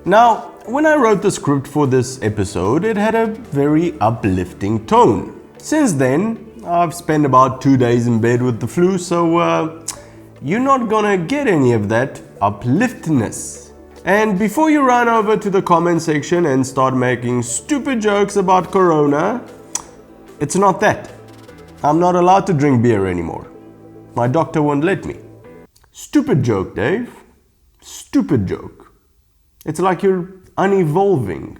Now, when I wrote the script for this episode, it had a very uplifting tone. Since then, I've spent about 2 days in bed with the flu, so you're not gonna get any of that upliftness. And before you run over to the comment section and start making stupid jokes about Corona, it's not that. I'm not allowed to drink beer anymore. My doctor won't let me. Stupid joke, Dave. Stupid joke. It's like you're unevolving.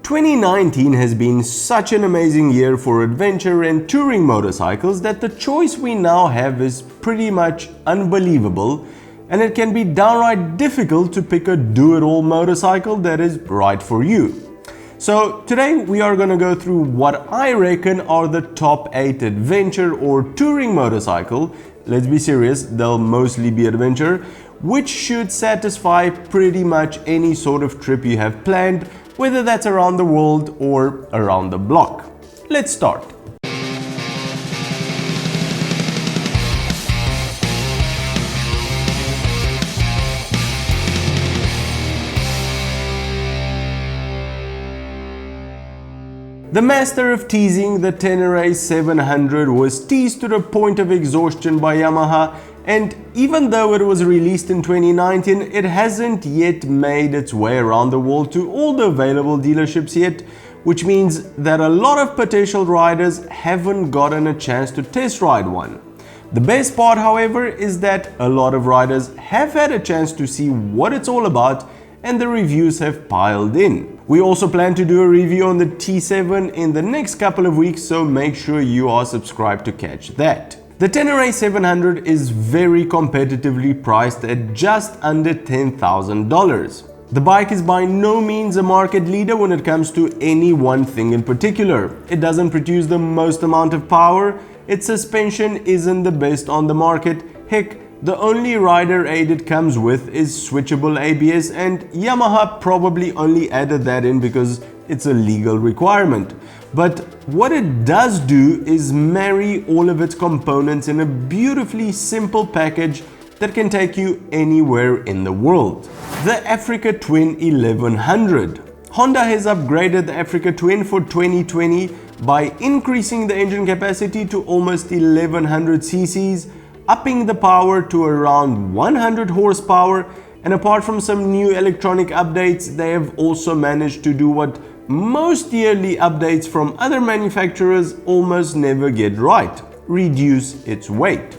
2019 has been such an amazing year for adventure and touring motorcycles that the choice we now have is pretty much unbelievable, and it can be downright difficult to pick a do-it-all motorcycle that is right for you. So today we are going to go through what I reckon are the top 8 adventure or touring motorcycle, let's be serious, they'll mostly be adventure, which should satisfy pretty much any sort of trip you have planned, whether that's around the world or around the block. Let's start. The master of teasing, the Tenor 700 was teased to the point of exhaustion by Yamaha, and even though it was released in 2019, it hasn't yet made its way around the world to all the available dealerships yet, which means that a lot of potential riders haven't gotten a chance to test ride one. The best part, however, is that a lot of riders have had a chance to see what it's all about, and the reviews have piled in. We also plan to do a review on the T7 in the next couple of weeks, so make sure you are subscribed to catch that. The Tenor 700 is very competitively priced at just under $10,000. The bike is by no means a market leader when it comes to any one thing in particular. It doesn't produce the most amount of power, its suspension isn't the best on the market, heck, the only rider aid it comes with is switchable ABS, and Yamaha probably only added that in because it's a legal requirement. But what it does do is marry all of its components in a beautifully simple package that can take you anywhere in the world. The Africa Twin 1100. Honda has upgraded the Africa Twin for 2020 by increasing the engine capacity to almost 1100 cc's, upping the power to around 100 horsepower, and apart from some new electronic updates, they have also managed to do what most yearly updates from other manufacturers almost never get right: reduce its weight.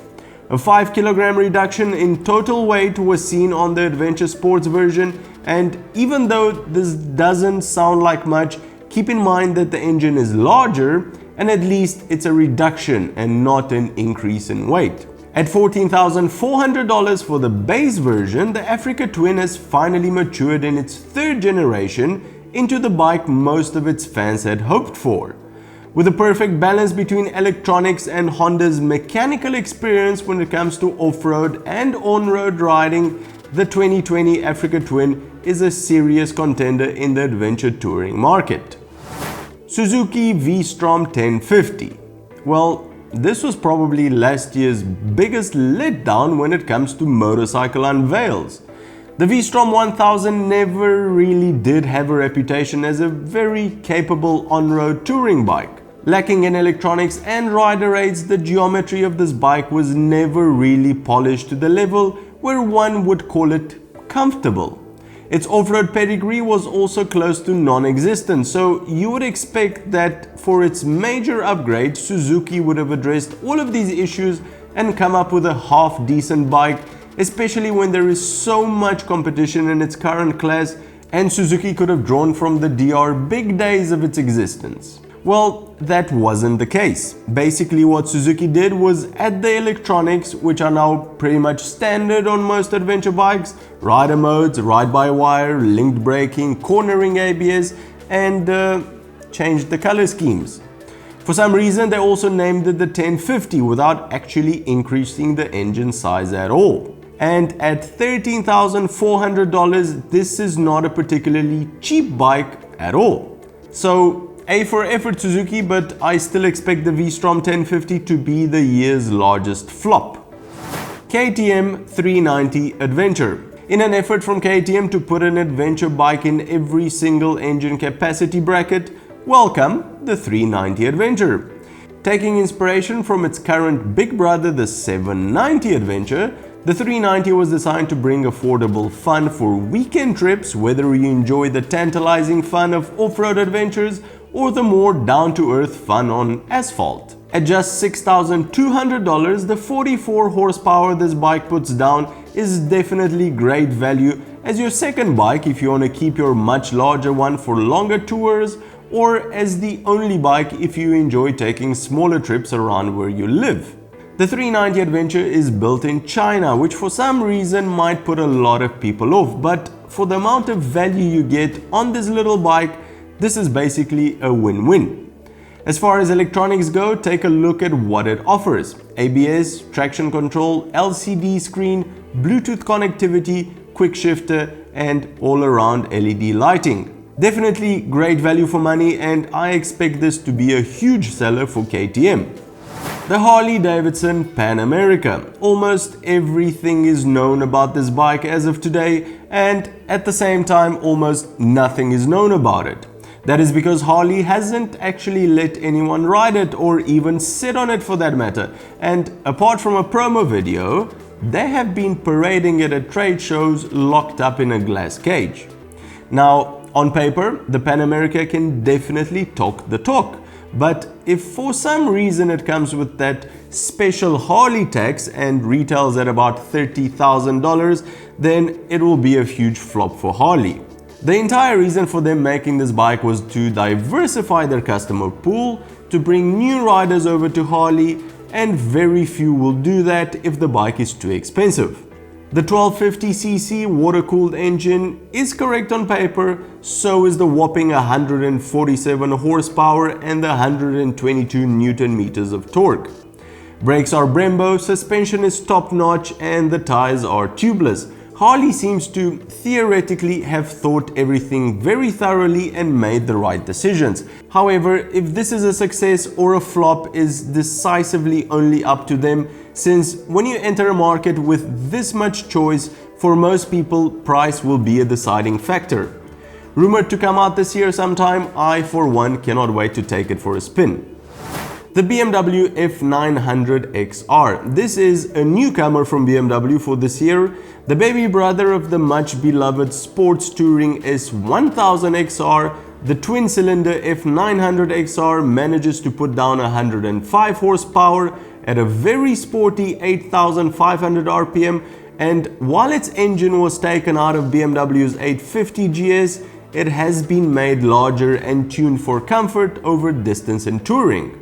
A 5 kilogram reduction in total weight was seen on the Adventure Sports version, and even though this doesn't sound like much, keep in mind that the engine is larger, and at least it's a reduction and not an increase in weight. At $14,400 for the base version, the Africa Twin has finally matured in its 3rd generation into the bike most of its fans had hoped for. With a perfect balance between electronics and Honda's mechanical experience when it comes to off-road and on-road riding, the 2020 Africa Twin is a serious contender in the adventure touring market. Suzuki VStrom 1050. Well, this was probably last year's biggest letdown when it comes to motorcycle unveils. The VStrom 1000 never really did have a reputation as a very capable on-road touring bike. Lacking in electronics and rider aids, the geometry of this bike was never really polished to the level where one would call it comfortable. Its off-road pedigree was also close to non-existent, so you would expect that for its major upgrade, Suzuki would have addressed all of these issues and come up with a half-decent bike, especially when there is so much competition in its current class and Suzuki could have drawn from the DR big days of its existence. Well, that wasn't the case. Basically what Suzuki did was add the electronics, which are now pretty much standard on most adventure bikes: rider modes, ride-by-wire, linked braking, cornering ABS, and changed the color schemes. For some reason, they also named it the 1050 without actually increasing the engine size at all. And at $13,400, this is not a particularly cheap bike at all. So A for effort, Suzuki, but I still expect the VStrom 1050 to be the year's largest flop. KTM 390 Adventure. In an effort from KTM to put an adventure bike in every single engine capacity bracket, welcome the 390 Adventure. Taking inspiration from its current big brother, the 790 Adventure, the 390 was designed to bring affordable fun for weekend trips, whether you enjoy the tantalizing fun of off-road adventures or the more down-to-earth fun on asphalt. At just $6,200, the 44 horsepower this bike puts down is definitely great value as your second bike if you want to keep your much larger one for longer tours, or as the only bike if you enjoy taking smaller trips around where you live. The 390 Adventure is built in China, which for some reason might put a lot of people off, but for the amount of value you get on this little bike, this is basically a win-win. As far as electronics go, take a look at what it offers. ABS, traction control, LCD screen, Bluetooth connectivity, quick shifter, and all-around LED lighting. Definitely great value for money, and I expect this to be a huge seller for KTM. The Harley Davidson Pan America. Almost everything is known about this bike as of today, and at the same time almost nothing is known about it. That is because Harley hasn't actually let anyone ride it or even sit on it for that matter, and apart from a promo video, they have been parading it at trade shows locked up in a glass cage. Now, on paper, the Pan America can definitely talk the talk, but if for some reason it comes with that special Harley tax and retails at about $30,000, then it will be a huge flop for Harley. The entire reason for them making this bike was to diversify their customer pool, to bring new riders over to Harley, and very few will do that if the bike is too expensive. The 1250cc water-cooled engine is correct on paper, so is the whopping 147 horsepower and the 122 Newton meters of torque. Brakes are Brembo, suspension is top-notch, and the tires are tubeless. Harley seems to theoretically have thought everything very thoroughly and made the right decisions. However, if this is a success or a flop is decisively only up to them, since when you enter a market with this much choice, for most people, price will be a deciding factor. Rumored to come out this year sometime, I for one cannot wait to take it for a spin. The BMW F900 XR. This is a newcomer from BMW for this year, the baby brother of the much beloved sports touring S1000 XR. The twin-cylinder F900 XR manages to put down 105 horsepower at a very sporty 8,500 RPM, and while its engine was taken out of BMW's 850 GS, it has been made larger and tuned for comfort over distance and touring.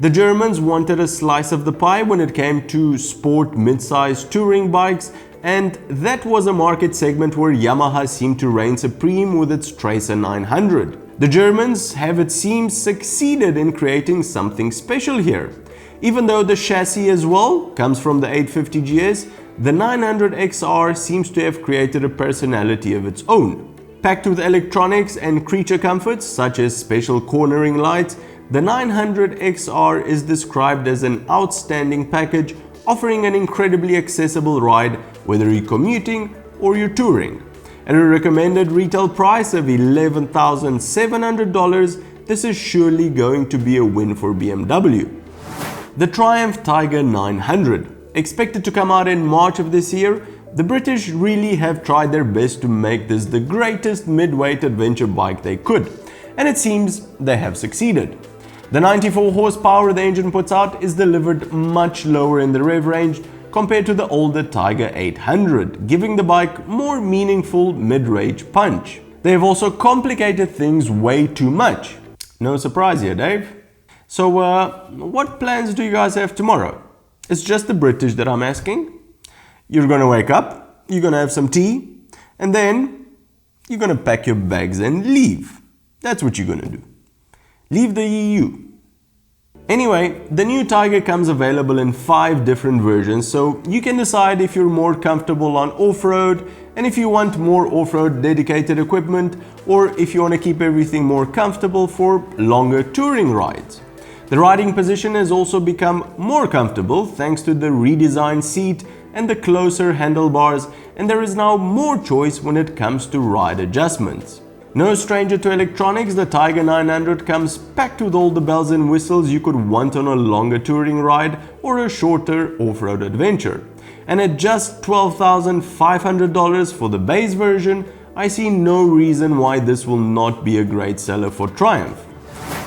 The Germans wanted a slice of the pie when it came to sport mid-size touring bikes, and that was a market segment where Yamaha seemed to reign supreme with its Tracer 900. The Germans have, it seems, succeeded in creating something special here. Even though the chassis as well comes from the 850 GS, the 900 XR seems to have created a personality of its own. Packed with electronics and creature comforts such as special cornering lights, the 900 XR is described as an outstanding package, offering an incredibly accessible ride whether you're commuting or you're touring. At a recommended retail price of $11,700, this is surely going to be a win for BMW. The Triumph Tiger 900. Expected to come out in March of this year, the British really have tried their best to make this the greatest mid-weight adventure bike they could, and it seems they have succeeded. The 94 horsepower the engine puts out is delivered much lower in the rev range compared to the older Tiger 800, giving the bike more meaningful mid-range punch. They have also complicated things way too much. No surprise here, Dave. So what plans do you guys have tomorrow? It's just the British that I'm asking. You're gonna wake up, you're gonna have some tea, and then you're gonna pack your bags and leave. That's what you're gonna do. Leave the EU. Anyway, the new Tiger comes available in 5 different versions, so you can decide if you're more comfortable on off-road and if you want more off-road dedicated equipment, or if you want to keep everything more comfortable for longer touring rides. The riding position has also become more comfortable thanks to the redesigned seat, and the closer handlebars, and there is now more choice when it comes to ride adjustments. No stranger to electronics, the Tiger 900 comes packed with all the bells and whistles you could want on a longer touring ride or a shorter off-road adventure. And at just $12,500 for the base version, I see no reason why this will not be a great seller for Triumph.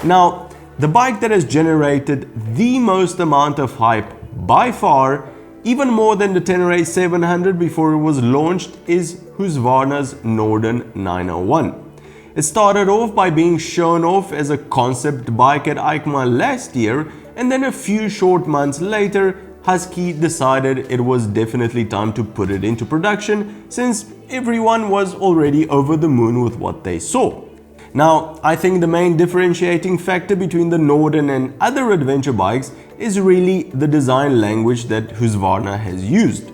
Now, the bike that has generated the most amount of hype by far, even more than the Tenor 700 before it was launched, is Husqvarna's Norden 901. It started off by being shown off as a concept bike at EICMA last year, and then a few short months later, Husky decided it was definitely time to put it into production, since everyone was already over the moon with what they saw. Now, I think the main differentiating factor between the Norden and other adventure bikes is really the design language that Husqvarna has used.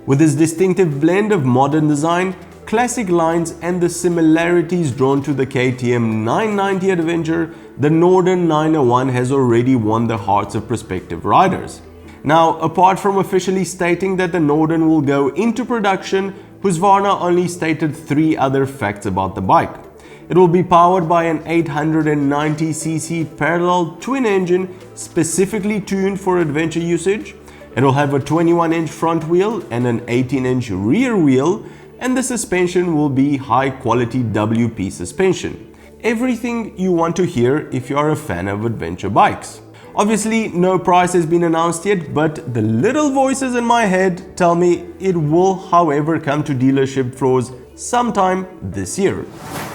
With its distinctive blend of modern design, classic lines and the similarities drawn to the KTM 990 Adventure, the Norden 901 has already won the hearts of prospective riders. Now, apart from officially stating that the Norden will go into production, Husqvarna only stated 3 other facts about the bike. It will be powered by an 890cc parallel twin engine specifically tuned for adventure usage. It will have a 21-inch front wheel and an 18-inch rear wheel, and the suspension will be high-quality WP suspension. Everything you want to hear if you are a fan of adventure bikes. Obviously, no price has been announced yet, but the little voices in my head tell me it will, however, come to dealership floors sometime this year.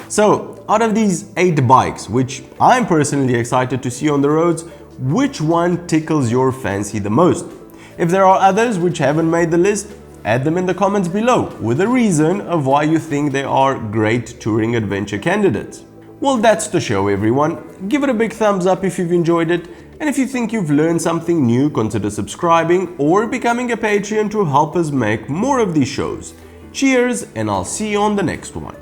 So, out of these 8 bikes, which I'm personally excited to see on the roads, which one tickles your fancy the most? If there are others which haven't made the list, add them in the comments below with a reason of why you think they are great touring adventure candidates. Well, that's the show, everyone. Give it a big thumbs up if you've enjoyed it, and if you think you've learned something new, consider subscribing or becoming a Patreon to help us make more of these shows. Cheers, and I'll see you on the next one.